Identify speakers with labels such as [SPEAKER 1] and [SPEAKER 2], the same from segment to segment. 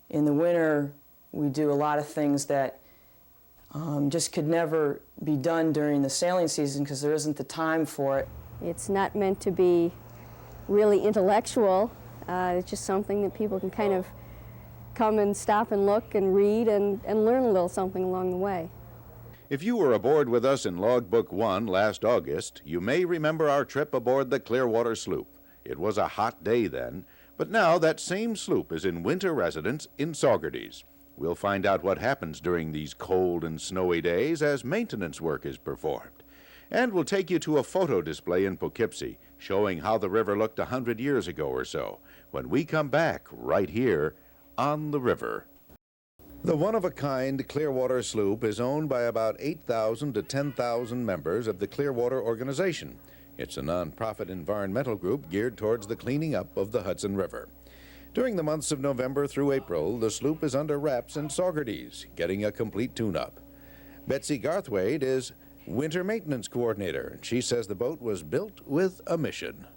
[SPEAKER 1] In the winter, we do a lot of things that just could never be done during the sailing season because there isn't the time for it.
[SPEAKER 2] It's not meant to be really intellectual. It's just something that people can kind of come and stop and look and read and learn a little something along the way.
[SPEAKER 3] If you were aboard with us in Logbook 1 last August, you may remember our trip aboard the Clearwater Sloop. It was a hot day then, but now that same sloop is in winter residence in Saugerties. We'll find out what happens during these cold and snowy days as maintenance work is performed. And we'll take you to a photo display in Poughkeepsie showing how the river looked 100 years ago or so when we come back right here on the river. The one-of-a-kind Clearwater Sloop is owned by about 8,000 to 10,000 members of the Clearwater organization. It's a nonprofit environmental group geared towards the cleaning up of the Hudson River. During the months of November through April, the sloop is under wraps in Saugerties, getting a complete tune-up. Betsy Garthwaite is winter maintenance coordinator, and she says the boat was built with a mission.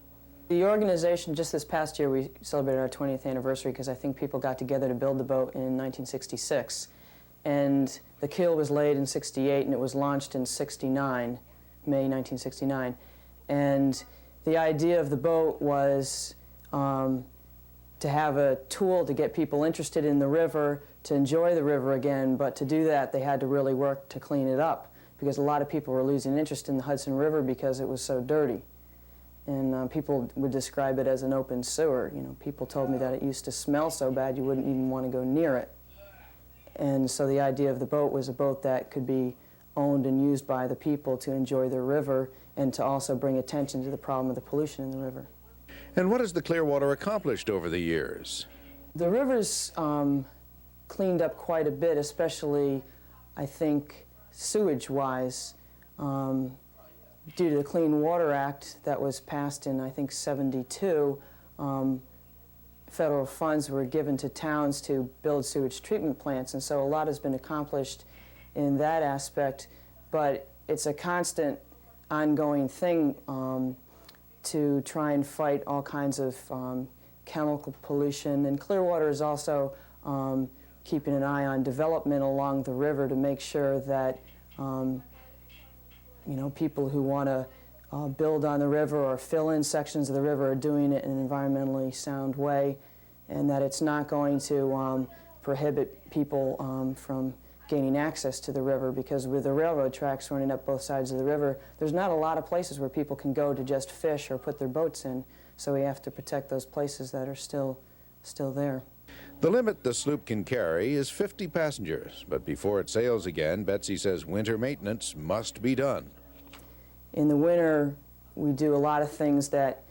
[SPEAKER 1] The organization, just this past year, we celebrated our 20th anniversary because I think people got together to build the boat in 1966. And the keel was laid in 68 and it was launched in 69, May 1969. And the idea of the boat was to have a tool to get people interested in the river, to enjoy the river again, but to do that they had to really work to clean it up because a lot of people were losing interest in the Hudson River because it was so dirty. And people would describe it as an open sewer. You know, people told me that it used to smell so bad you wouldn't even want to go near it. And so the idea of the boat was a boat that could be owned and used by the people to enjoy the river and to also bring attention to the problem of the pollution in the river.
[SPEAKER 3] And what has the Clearwater accomplished over the years?
[SPEAKER 1] The river's cleaned up quite a bit, especially, I think, sewage-wise. Due to the Clean Water Act that was passed in, I think, 72, federal funds were given to towns to build sewage treatment plants, and so a lot has been accomplished in that aspect, but it's a constant, ongoing thing to try and fight all kinds of chemical pollution, and Clearwater is also keeping an eye on development along the river to make sure that you know, people who want to build on the river or fill in sections of the river are doing it in an environmentally sound way, and that it's not going to prohibit people from gaining access to the river, because with the railroad tracks running up both sides of the river, there's not a lot of places where people can go to just fish or put their boats in, so we have to protect those places that are still there.
[SPEAKER 3] The limit the sloop can carry is 50 passengers, but before it sails again, Betsy says winter maintenance must be done.
[SPEAKER 1] In the winter, we do a lot of things that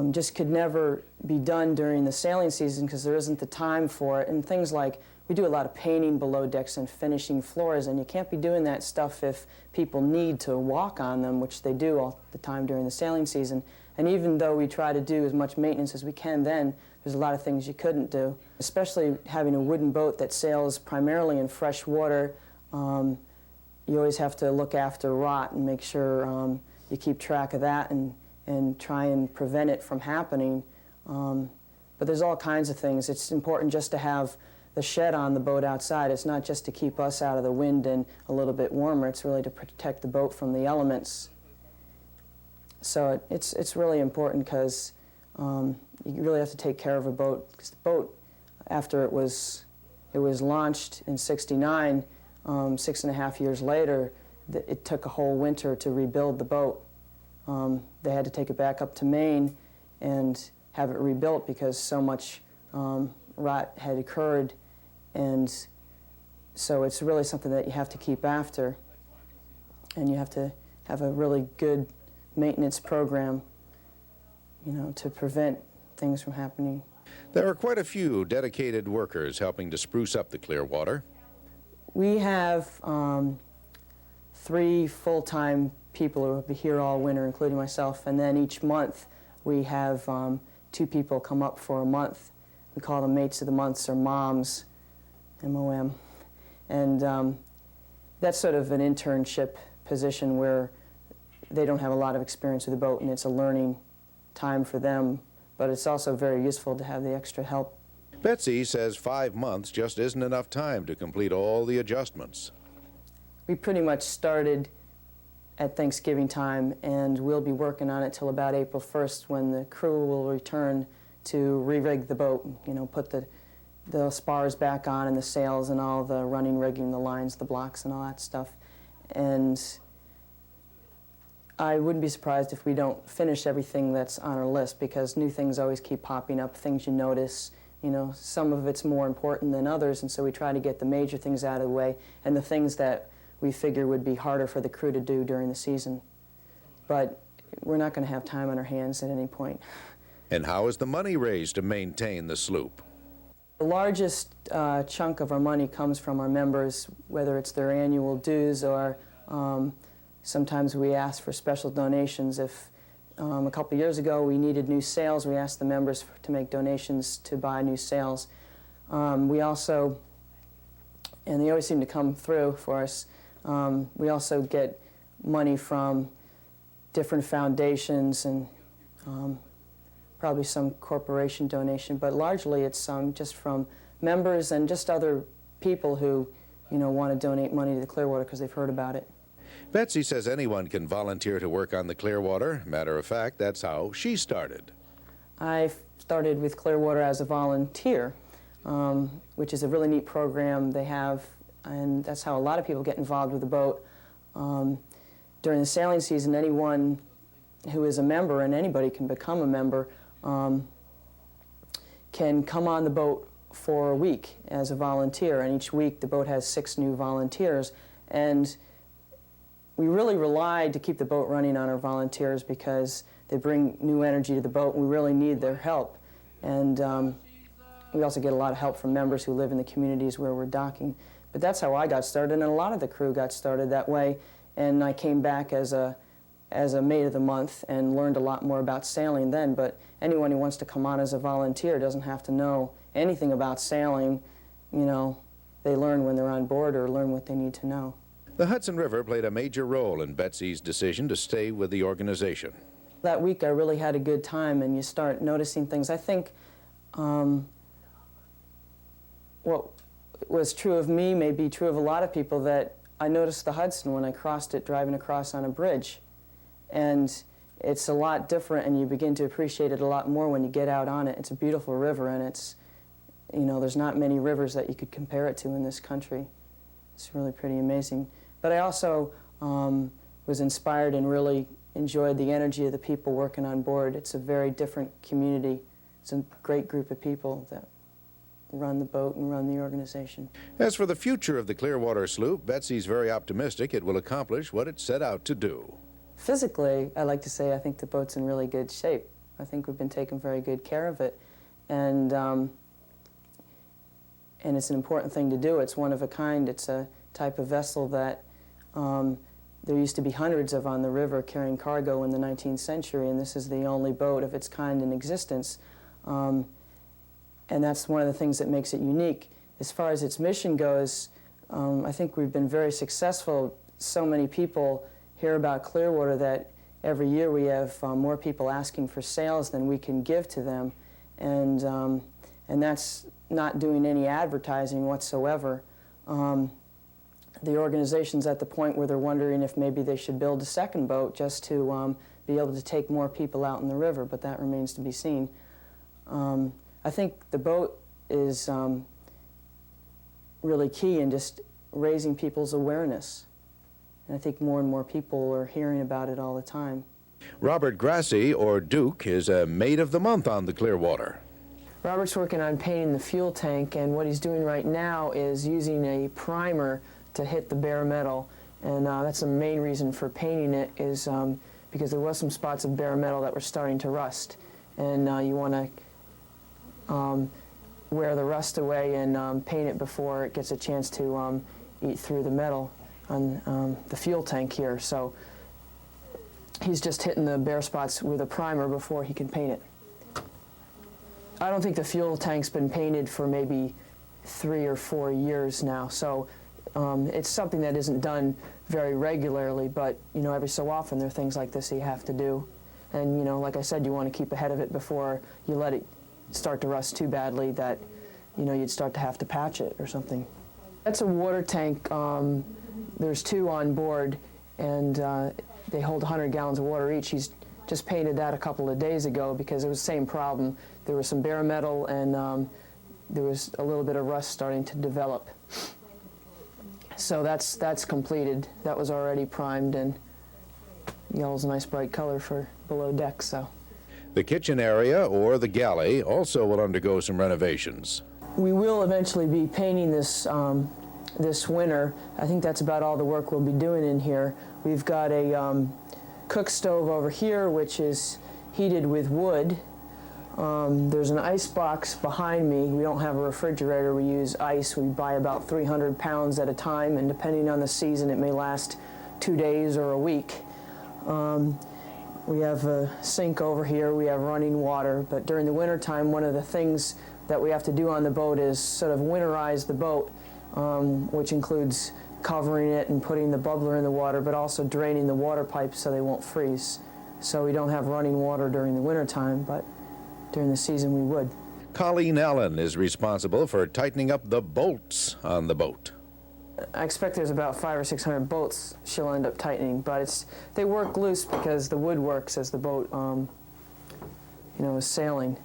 [SPEAKER 1] just could never be done during the sailing season because there isn't the time for it, and things like we do a lot of painting below decks and finishing floors, and you can't be doing that stuff if people need to walk on them, which they do all the time during the sailing season. And even though we try to do as much maintenance as we can then, there's a lot of things you couldn't do. Especially having a wooden boat that sails primarily in fresh water, you always have to look after rot and make sure you keep track of that and try and prevent it from happening. But there's all kinds of things. It's important just to have the shed on the boat outside. It's not just to keep us out of the wind and a little bit warmer. It's really to protect the boat from the elements. So it's really important because you really have to take care of a boat. Because the boat, after it was launched in '69, 6.5 years later, it took a whole winter to rebuild the boat. They had to take it back up to Maine and have it rebuilt because so much rot had occurred, and so it's really something that you have to keep after, and you have to have a really good maintenance program, you know, to prevent things from happening.
[SPEAKER 3] There are quite a few dedicated workers helping to spruce up the Clearwater.
[SPEAKER 1] We have 3 full-time people who will be here all winter, including myself, and then each month we have 2 people come up for a month. We call them mates of the months, or moms, M-O-M. And that's sort of an internship position where they don't have a lot of experience with the boat, and it's a learning time for them, but it's also very useful to have the extra help.
[SPEAKER 3] Betsy says 5 months just isn't enough time to complete all the adjustments.
[SPEAKER 1] We pretty much started at Thanksgiving time, and we'll be working on it till about April 1st when the crew will return to re-rig the boat, you know, put the spars back on and the sails and all the running rigging, the lines, the blocks and all that stuff. And I wouldn't be surprised if we don't finish everything that's on our list, because new things always keep popping up, things you notice. You know, some of it's more important than others, and so we try to get the major things out of the way and the things that we figure would be harder for the crew to do during the season. But we're not going to have time on our hands at any point.
[SPEAKER 3] And how is the money raised to maintain the sloop?
[SPEAKER 1] The largest chunk of our money comes from our members, whether it's their annual dues or sometimes we ask for special donations. If a couple years ago we needed new sails, we asked the members to make donations to buy new sails. We also, and they always seem to come through for us, we also get money from different foundations and probably some corporation donation, but largely it's just from members and just other people who, you know, want to donate money to the Clearwater because they've heard about it.
[SPEAKER 3] Betsy says anyone can volunteer to work on the Clearwater. Matter of fact, that's how she started.
[SPEAKER 1] I started with Clearwater as a volunteer, which is a really neat program they have, and that's how a lot of people get involved with the boat. During the sailing season, anyone who is a member, and anybody can become a member, can come on the boat for a week as a volunteer, and each week the boat has 6 new volunteers. And we really relied to keep the boat running on our volunteers because they bring new energy to the boat, and we really need their help. And we also get a lot of help from members who live in the communities where we're docking. But that's how I got started, and a lot of the crew got started that way. And I came back as a mate of the month and learned a lot more about sailing then. But anyone who wants to come on as a volunteer doesn't have to know anything about sailing. You know, they learn when they're on board or learn what they need to know.
[SPEAKER 3] The Hudson River played a major role in Betsy's decision to stay with the organization.
[SPEAKER 1] That week I really had a good time, and you start noticing things. I think what was true of me may be true of a lot of people, that I noticed the Hudson when I crossed it driving across on a bridge. And it's a lot different, and you begin to appreciate it a lot more when you get out on it. It's a beautiful river, and it's, you know, there's not many rivers that you could compare it to in this country. It's really pretty amazing. But I also was inspired and really enjoyed the energy of the people working on board. It's a very different community. It's a great group of people that run the boat and run the organization.
[SPEAKER 3] As for the future of the Clearwater Sloop, Betsy's very optimistic it will accomplish what it set out to do.
[SPEAKER 1] Physically, I like to say I think the boat's in really good shape. I think we've been taking very good care of it. And it's an important thing to do. It's one of a kind. It's a type of vessel that there used to be hundreds of on the river carrying cargo in the 19th century, and this is the only boat of its kind in existence. And that's one of the things that makes it unique. As far as its mission goes, I think we've been very successful. So many people hear about Clearwater that every year we have more people asking for sails than we can give to them. And that's not doing any advertising whatsoever. The organization's at the point where they're wondering if maybe they should build a second boat just to be able to take more people out in the river, but that remains to be seen. I think the boat is really key in just raising people's awareness. And I think more and more people are hearing about it all the time.
[SPEAKER 3] Robert Grassi, or Duke, is a Mate of the Month on the Clearwater.
[SPEAKER 1] Robert's working on painting the fuel tank, and what he's doing right now is using a primer to hit the bare metal. And that's the main reason for painting it, is because there was some spots of bare metal that were starting to rust. And you want to wear the rust away and paint it before it gets a chance to eat through the metal on the fuel tank here. So he's just hitting the bare spots with a primer before he can paint it. I don't think the fuel tank's been painted for maybe 3 or 4 years now, so it's something that isn't done very regularly, but you know, every so often there are things like this you have to do. And you know, like I said, you want to keep ahead of it before you let it start to rust too badly that you know, you'd start to have to patch it or something. That's a water tank. There's 2 on board, and they hold 100 gallons of water each. He's just painted that a couple of days ago because it was the same problem. There was some bare metal, and there was a little bit of rust starting to develop. So that's completed. That was already primed, and yellow's a nice bright color for below deck. So
[SPEAKER 3] The kitchen area, or the galley, also will undergo some renovations.
[SPEAKER 1] we will eventually be painting this this winter. I think that's about all the work we'll be doing in here. We've got a cook stove over here, which is heated with wood. There's an ice box behind me. We don't have a refrigerator. We use ice. We buy about 300 pounds at a time, and depending on the season, it may last 2 days or a week. We have a sink over here. We have running water, but during the wintertime, one of the things that we have to do on the boat is sort of winterize the boat, which includes covering it and putting the bubbler in the water, but also draining the water pipes so they won't freeze. So we don't have running water during the wintertime, but during the season we would.
[SPEAKER 3] Colleen Allen is responsible for tightening up the bolts on the boat.
[SPEAKER 1] I expect there's about 500 or 600 bolts she'll end up tightening, but they work loose because the wood works as the boat is sailing.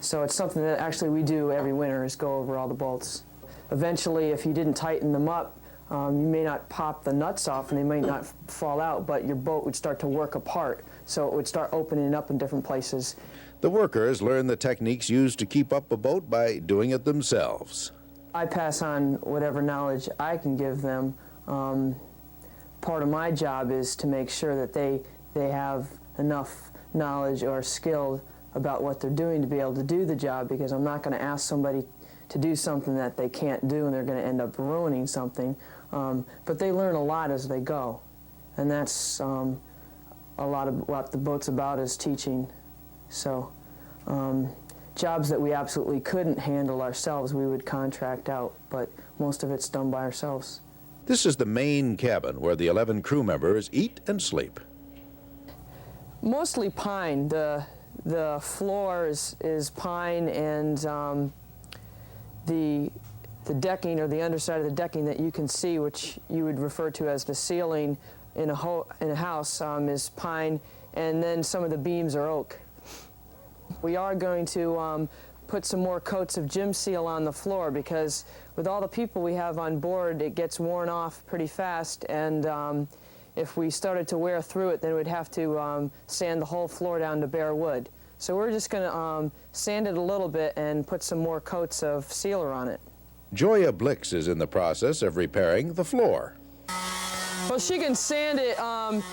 [SPEAKER 1] So it's something that actually we do every winter, is go over all the bolts. Eventually, if you didn't tighten them up, you may not pop the nuts off and they might not fall out, but your boat would start to work apart, so it would start opening up in different places.
[SPEAKER 3] The workers learn the techniques used to keep up a boat by doing it themselves.
[SPEAKER 1] I pass on whatever knowledge I can give them. Part of my job is to make sure that they have enough knowledge or skill about what they're doing to be able to do the job, because I'm not going to ask somebody to do something that they can't do and they're going to end up ruining something. But they learn a lot as they go, and that's a lot of what the boat's about, is teaching. So jobs that we absolutely couldn't handle ourselves, we would contract out, but most of it's done by ourselves.
[SPEAKER 3] This is the main cabin where the 11 crew members eat and sleep.
[SPEAKER 1] Mostly pine. The floor is pine, and the decking, or the underside of the decking that you can see, which you would refer to as the ceiling in a house, is pine, and then some of the beams are oak. We are going to put some more coats of gym seal on the floor, because with all the people we have on board, it gets worn off pretty fast, and if we started to wear through it, then we'd have to sand the whole floor down to bare wood. So we're just going to sand it a little bit and put some more coats of sealer on it.
[SPEAKER 3] Joya Blix is in the process of repairing the floor.
[SPEAKER 1] Well, she can sand it,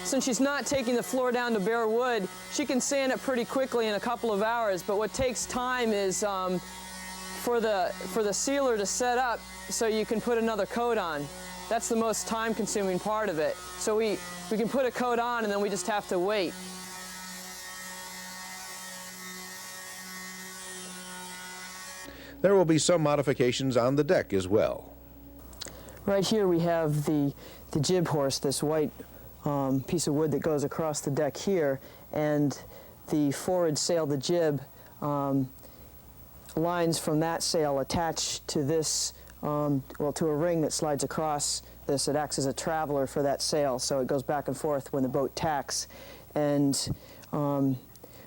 [SPEAKER 1] since she's not taking the floor down to bare wood, she can sand it pretty quickly in a couple of hours, but what takes time is for the sealer to set up so you can put another coat on. That's the most time-consuming part of it. So we can put a coat on, and then we just have to wait.
[SPEAKER 3] There will be some modifications on the deck as well.
[SPEAKER 1] Right here we have the jib horse, this white piece of wood that goes across the deck here, and the forward sail, the jib, lines from that sail attach to this, to a ring that slides across this. It acts as a traveler for that sail, so it goes back and forth when the boat tacks. And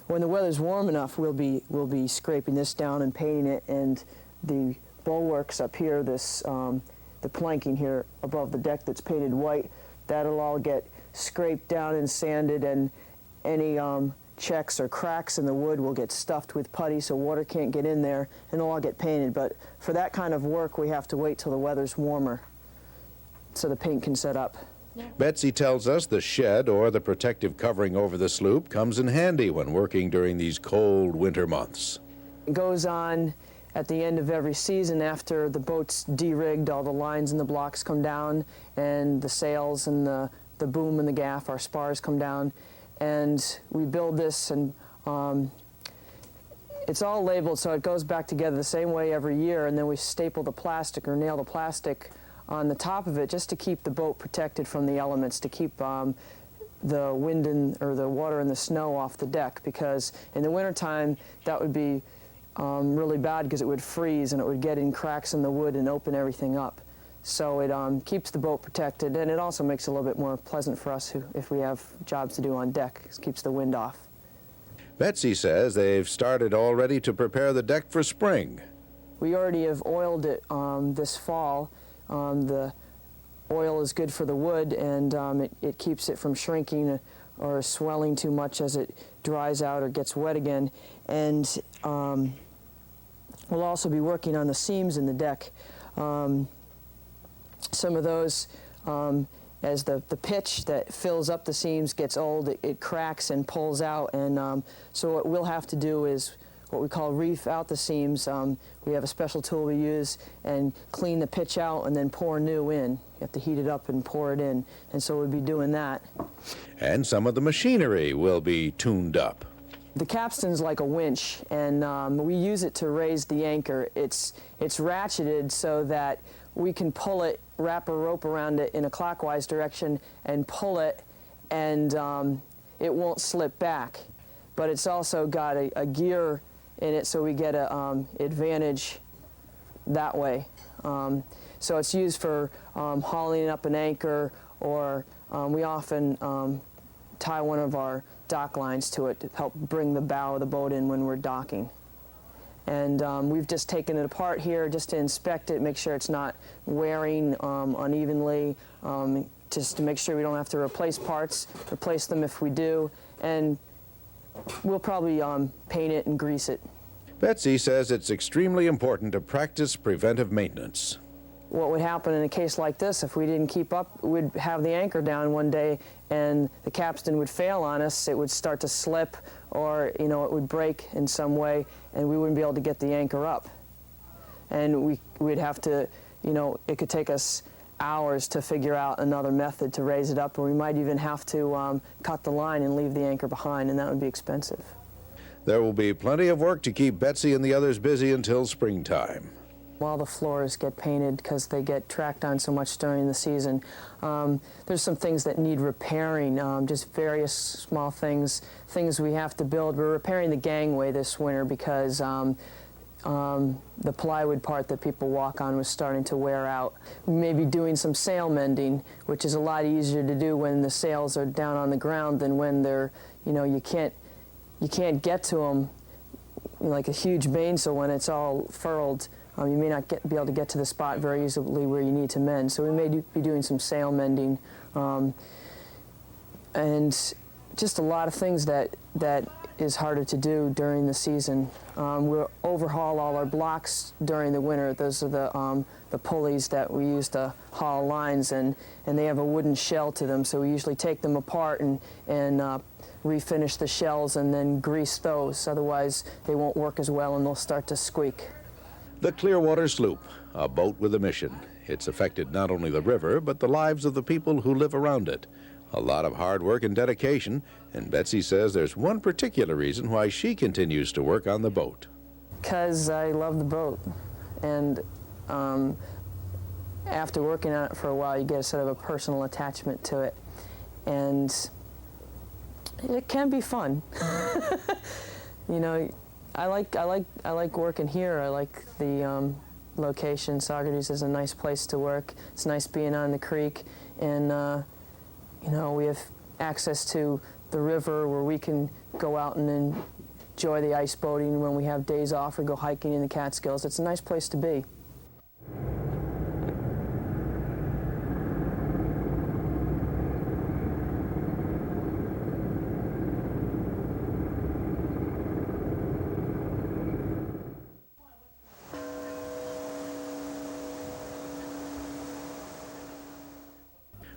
[SPEAKER 1] when the weather's warm enough, we'll be scraping this down and painting it, and the bulwarks up here, this the planking here above the deck that's painted white, that'll all get scraped down and sanded, and any checks or cracks in the wood will get stuffed with putty so water can't get in there, and they'll all get painted. But for that kind of work, we have to wait till the weather's warmer so the paint can set up.
[SPEAKER 3] Betsy tells us the shed, or the protective covering over the sloop, comes in handy when working during these cold winter months.
[SPEAKER 1] It goes on at the end of every season after the boat's de-rigged. All the lines and the blocks come down, and the sails and the boom and the gaff, our spars, come down, and we build this, and it's all labeled, so it goes back together the same way every year, and then we staple the plastic or nail the plastic on the top of it just to keep the boat protected from the elements, to keep the wind or the water and the snow off the deck, because in the wintertime that would be really bad because it would freeze and it would get in cracks in the wood and open everything up. So it keeps the boat protected, and it also makes it a little bit more pleasant for us if we have jobs to do on deck. It keeps the wind off.
[SPEAKER 3] Betsy says they've started already to prepare the deck for spring.
[SPEAKER 1] We already have oiled it this fall. The oil is good for the wood, and it keeps it from shrinking or swelling too much as it dries out or gets wet again. And we'll also be working on the seams in the deck. Some of those, as the pitch that fills up the seams gets old, it cracks and pulls out. And so what we'll have to do is what we call reef out the seams. We have a special tool we use and clean the pitch out and then pour new in. You have to heat it up and pour it in. And so we'll be doing that.
[SPEAKER 3] And some of the machinery will be tuned up.
[SPEAKER 1] The capstan's like a winch, and we use it to raise the anchor. It's ratcheted so that we can pull it, wrap a rope around it in a clockwise direction and pull it, and it won't slip back. But it's also got a gear in it, so we get a advantage that way. So it's used for hauling up an anchor, or we often tie one of our dock lines to it to help bring the bow of the boat in when we're docking. And we've just taken it apart here just to inspect it, make sure it's not wearing unevenly, just to make sure we don't have to replace parts, replace them if we do, and we'll probably paint it and grease it.
[SPEAKER 3] Betsy says it's extremely important to practice preventive maintenance.
[SPEAKER 1] What would happen in a case like this, if we didn't keep up, we'd have the anchor down one day and the capstan would fail on us. It would start to slip, or it would break in some way, and we wouldn't be able to get the anchor up. And we'd have to, it could take us hours to figure out another method to raise it up, or we might even have to cut the line and leave the anchor behind, and that would be expensive.
[SPEAKER 3] There will be plenty of work to keep Betsy and the others busy until springtime.
[SPEAKER 1] While the floors get painted because they get tracked on so much during the season, there's some things that need repairing, just various small things we have to build. We're repairing the gangway this winter because the plywood part that people walk on was starting to wear out. We may be doing some sail mending, which is a lot easier to do when the sails are down on the ground than when they're, you can't get to them like a huge mainsail when it's all furled. You may not be able to get to the spot very easily where you need to mend. So we may be doing some sail mending, and just a lot of things that is harder to do during the season. We'll overhaul all our blocks during the winter. Those are the pulleys that we use to haul lines, and they have a wooden shell to them. So we usually take them apart and refinish the shells and then grease those. Otherwise, they won't work as well and they'll start to squeak.
[SPEAKER 3] The Clearwater Sloop, a boat with a mission. It's affected not only the river, but the lives of the people who live around it. A lot of hard work and dedication, and Betsy says there's one particular reason why she continues to work on the boat.
[SPEAKER 1] Because I love the boat, and after working on it for a while, you get a sort of a personal attachment to it, and it can be fun. I like working here. I like the location. Saugerties is a nice place to work. It's nice being on the creek, and we have access to the river where we can go out and enjoy the ice boating when we have days off or go hiking in the Catskills. It's a nice place to be.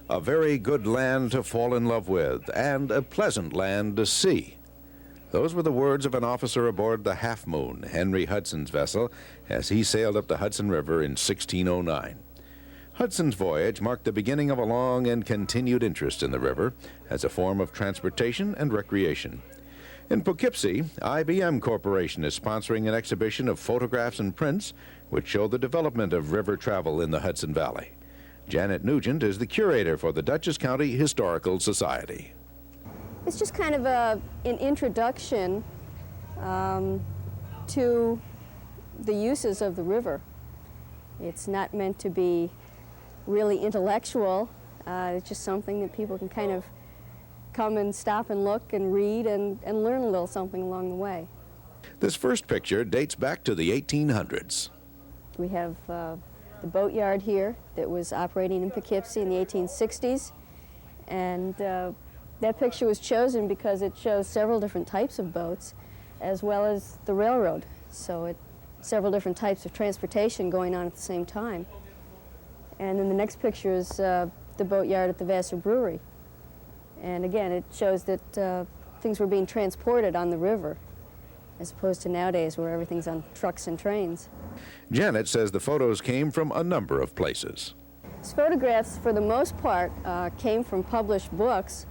[SPEAKER 3] A very good land to fall in love with, and a pleasant land to see. Those were the words of an officer aboard the Half Moon, Henry Hudson's vessel, as he sailed up the Hudson River in 1609. Hudson's voyage marked the beginning of a long and continued interest in the river as a form of transportation and recreation. In Poughkeepsie, IBM Corporation is sponsoring an exhibition of photographs and prints which show the development of river travel in the Hudson Valley. Janet Nugent is the curator for the Dutchess County Historical Society.
[SPEAKER 2] It's just kind of an introduction to the uses of the river. It's not meant to be really intellectual. It's just something that people can kind of come and stop and look and read and learn a little something along the way.
[SPEAKER 3] This first picture dates back to the 1800s.
[SPEAKER 2] We have the boatyard here that was operating in Poughkeepsie in the 1860s, and that picture was chosen because it shows several different types of boats as well as the railroad, so several different types of transportation going on at the same time. And then the next picture is the boatyard at the Vassar Brewery, and again it shows that things were being transported on the river as opposed to nowadays where everything's on trucks and trains.
[SPEAKER 3] Janet says the photos came from a number of places.
[SPEAKER 2] These photographs, for the most part, came from published books.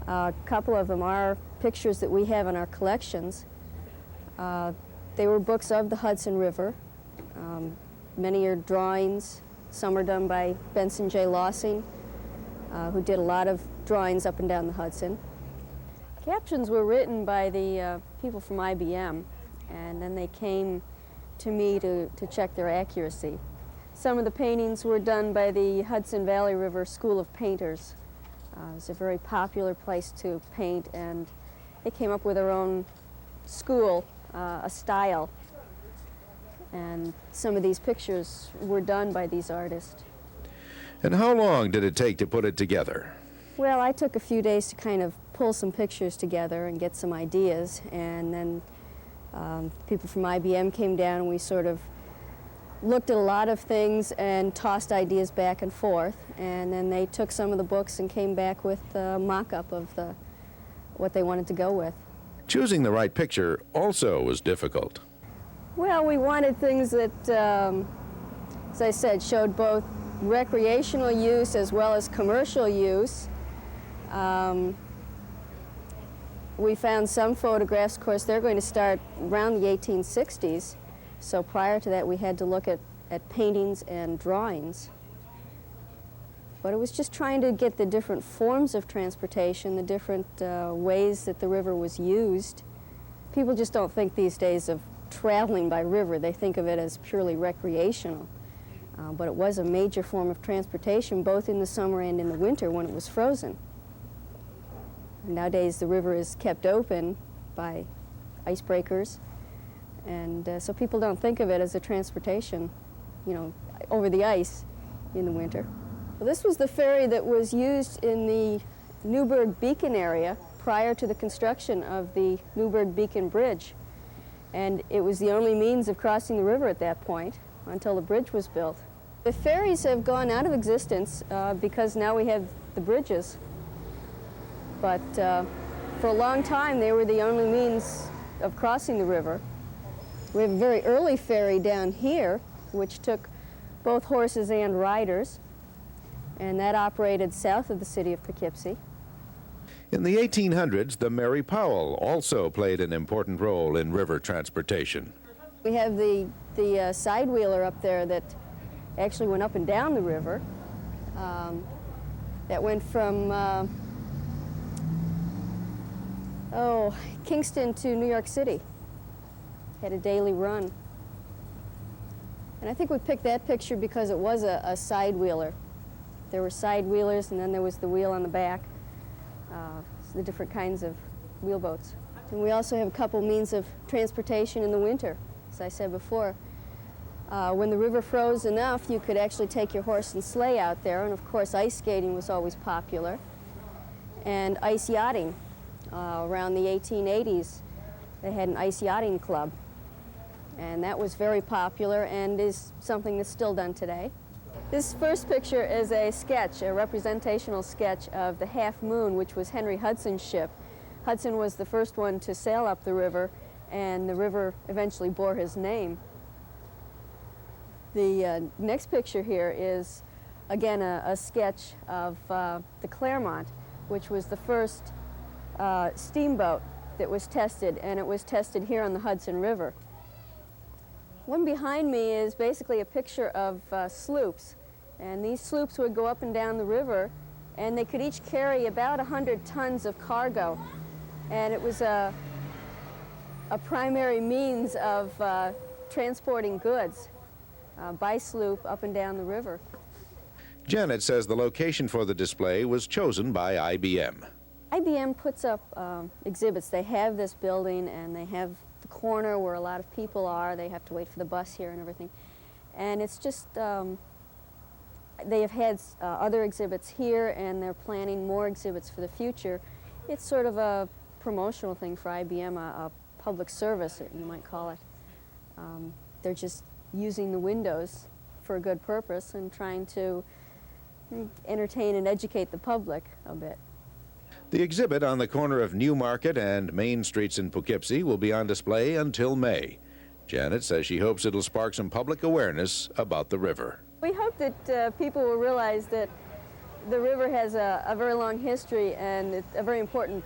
[SPEAKER 2] A couple of them are pictures that we have in our collections. They were books of the Hudson River. Many are drawings. Some are done by Benson J. Lossing, who did a lot of drawings up and down the Hudson. Captions were written by the people from IBM, and then they came to me to check their accuracy. Some of the paintings were done by the Hudson Valley River School of Painters. It's a very popular place to paint, and they came up with their own school, a style. And some of these pictures were done by these artists.
[SPEAKER 3] And how long did it take to put it together?
[SPEAKER 2] Well, I took a few days to kind of pull some pictures together and get some ideas, and then people from IBM came down and we sort of looked at a lot of things and tossed ideas back and forth, and then they took some of the books and came back with a mock-up of what they wanted to go with.
[SPEAKER 3] Choosing the right picture also was difficult.
[SPEAKER 2] Well, we wanted things that, as I said, showed both recreational use as well as commercial use. We found some photographs, of course, they're going to start around the 1860s, so prior to that we had to look at paintings and drawings. But it was just trying to get the different forms of transportation, the different ways that the river was used. People just don't think these days of traveling by river. They think of it as purely recreational. But it was a major form of transportation both in the summer and in the winter when it was frozen. Nowadays the river is kept open by icebreakers, and so people don't think of it as a transportation, you know, over the ice in the winter. Well, this was the ferry that was used in the Newburgh Beacon area prior to the construction of the Newburgh Beacon Bridge, and it was the only means of crossing the river at that point until the bridge was built. The ferries have gone out of existence because now we have the bridges. But for a long time, they were the only means of crossing the river. We have a very early ferry down here, which took both horses and riders, and that operated south of the city of Poughkeepsie.
[SPEAKER 3] In the 1800s, the Mary Powell also played an important role in river transportation.
[SPEAKER 2] We have the side wheeler up there that actually went up and down the river. That went from Kingston to New York City. Had a daily run. And I think we picked that picture because it was a side wheeler. There were side wheelers, and then there was the wheel on the back. The different kinds of wheelboats. And we also have a couple means of transportation in the winter. As I said before, when the river froze enough, you could actually take your horse and sleigh out there, and of course ice skating was always popular. And ice yachting. Around the 1880s, they had an ice yachting club, and that was very popular and is something that's still done today. This first picture is a sketch, a representational sketch of the Half Moon, which was Henry Hudson's ship. Hudson was the first one to sail up the river, and the river eventually bore his name. The next picture here is, again, a sketch of the Claremont, which was the first steamboat that was tested, and it was tested here on the Hudson River. One behind me is basically a picture of sloops, and these sloops would go up and down the river, and they could each carry about 100 tons of cargo, and it was a a primary means of transporting goods by sloop up and down the river.
[SPEAKER 3] Janet says the location for the display was chosen by IBM.
[SPEAKER 2] IBM puts up exhibits. They have this building and they have the corner where a lot of people are. They have to wait for the bus here and everything. And it's just, they have had other exhibits here and they're planning more exhibits for the future. It's sort of a promotional thing for IBM, a public service, you might call it. They're just using the windows for a good purpose and trying to entertain and educate the public a bit.
[SPEAKER 3] The exhibit on the corner of Newmarket and Main Streets in Poughkeepsie will be on display until May. Janet says she hopes it'll spark some public awareness about the river.
[SPEAKER 2] We hope that people will realize that the river has a very long history and it's a very important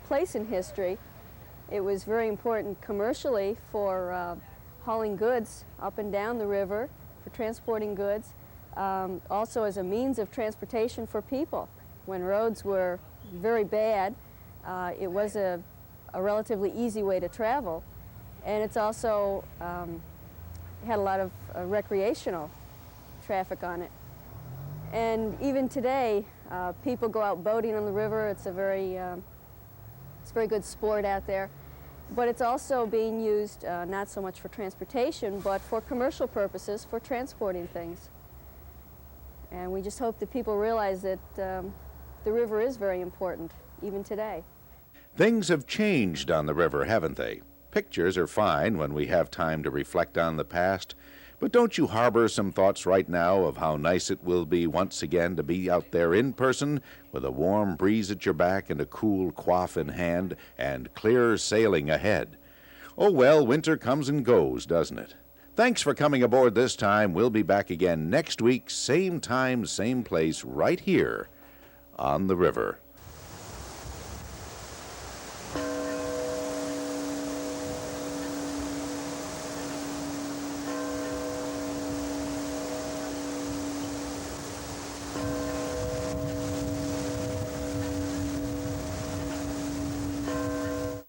[SPEAKER 2] place in history. It was very important commercially for hauling goods up and down the river, for transporting goods, also as a means of transportation for people. When roads were very bad, it was a relatively easy way to travel, and it's also had a lot of recreational traffic on it. And even today, people go out boating on the river. It's a very good sport out there. But it's also being used not so much for transportation, but for commercial purposes, for transporting things. And we just hope that people realize that the river is very important, even today.
[SPEAKER 3] Things have changed on the river, haven't they? Pictures are fine when we have time to reflect on the past, but don't you harbor some thoughts right now of how nice it will be once again to be out there in person with a warm breeze at your back and a cool quaff in hand and clear sailing ahead? Oh well, winter comes and goes, doesn't it? Thanks for coming aboard this time. We'll be back again next week, same time, same place, right here on the river.